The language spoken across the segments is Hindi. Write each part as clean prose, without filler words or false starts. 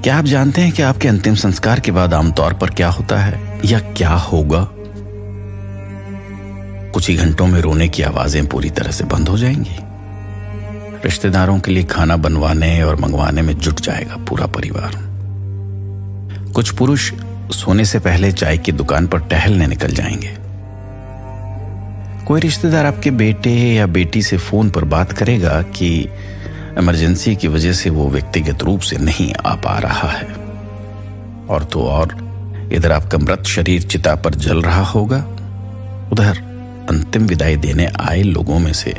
क्या आप जानते हैं कि आपके अंतिम संस्कार के बाद आमतौर पर क्या होता है या क्या होगा? कुछ ही घंटों में रोने की आवाजें पूरी तरह से बंद हो जाएंगी। रिश्तेदारों के लिए खाना बनवाने और मंगवाने में जुट जाएगा पूरा परिवार। कुछ पुरुष सोने से पहले चाय की दुकान पर टहलने निकल जाएंगे। कोई रिश्तेदार आपके बेटे या बेटी से फोन पर बात करेगा कि इमरजेंसी की वजह से वो व्यक्तिगत रूप से नहीं आ पा रहा है। और तो और इधर आपका मृत शरीर चिता पर जल रहा होगा, उधर अंतिम विदाई देने आए लोगों में से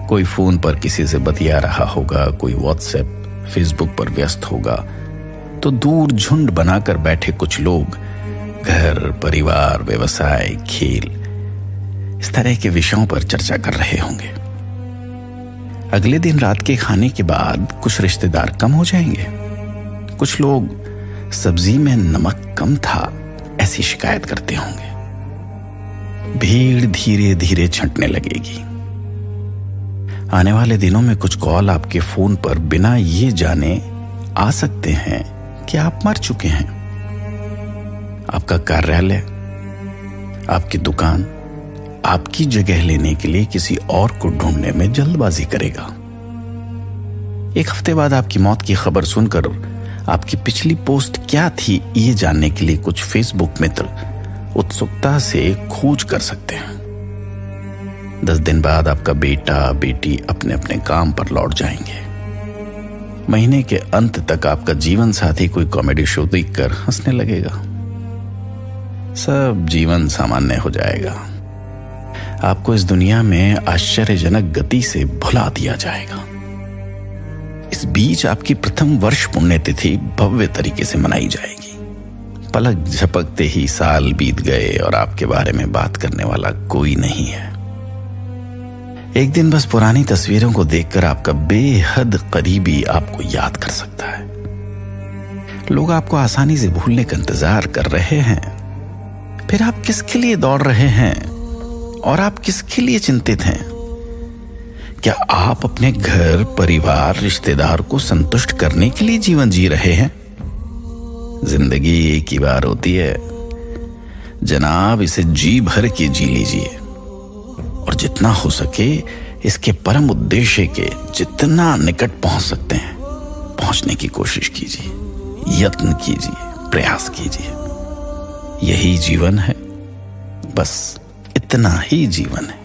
कोई फोन पर किसी से बतिया रहा होगा, कोई व्हाट्सएप फेसबुक पर व्यस्त होगा, तो दूर झुंड बनाकर बैठे कुछ लोग घर, परिवार, व्यवसाय, खेल, इस तरह के विषयों पर चर्चा कर रहे होंगे। अगले दिन रात के खाने के बाद कुछ रिश्तेदार कम हो जाएंगे। कुछ लोग सब्जी में नमक कम था ऐसी शिकायत करते होंगे। भीड़ धीरे धीरे छंटने लगेगी। आने वाले दिनों में कुछ कॉल आपके फोन पर बिना ये जाने आ सकते हैं कि आप मर चुके हैं। आपका कार्यालय, आपकी दुकान आपकी जगह लेने के लिए किसी और को ढूंढने में जल्दबाजी करेगा। एक हफ्ते बाद आपकी मौत की खबर सुनकर आपकी पिछली पोस्ट क्या थी ये जानने के लिए कुछ फेसबुक मित्र उत्सुकता से खोज कर सकते हैं। 10 दिन बाद आपका बेटा बेटी अपने अपने काम पर लौट जाएंगे। महीने के अंत तक आपका जीवन साथी कोई कॉमेडी शो देखकर हंसने लगेगा। सब जीवन सामान्य हो जाएगा। आपको इस दुनिया में आश्चर्यजनक गति से भुला दिया जाएगा। इस बीच आपकी प्रथम वर्ष पुण्यतिथि भव्य तरीके से मनाई जाएगी। पलक झपकते ही साल बीत गए और आपके बारे में बात करने वाला कोई नहीं है। एक दिन बस पुरानी तस्वीरों को देखकर आपका बेहद करीबी आपको याद कर सकता है। लोग आपको आसानी से भूलने का इंतजार कर रहे हैं। फिर आप किसके लिए दौड़ रहे हैं और आप किसके लिए चिंतित हैं? क्या आप अपने घर, परिवार, रिश्तेदार को संतुष्ट करने के लिए जीवन जी रहे हैं? जिंदगी एक ही बार होती है जनाब, इसे जी भर के जी लीजिए और जितना हो सके इसके परम उद्देश्य के जितना निकट पहुंच सकते हैं पहुंचने की कोशिश कीजिए, यत्न कीजिए, प्रयास कीजिए। यही जीवन है, बस इतना ही जीवन है।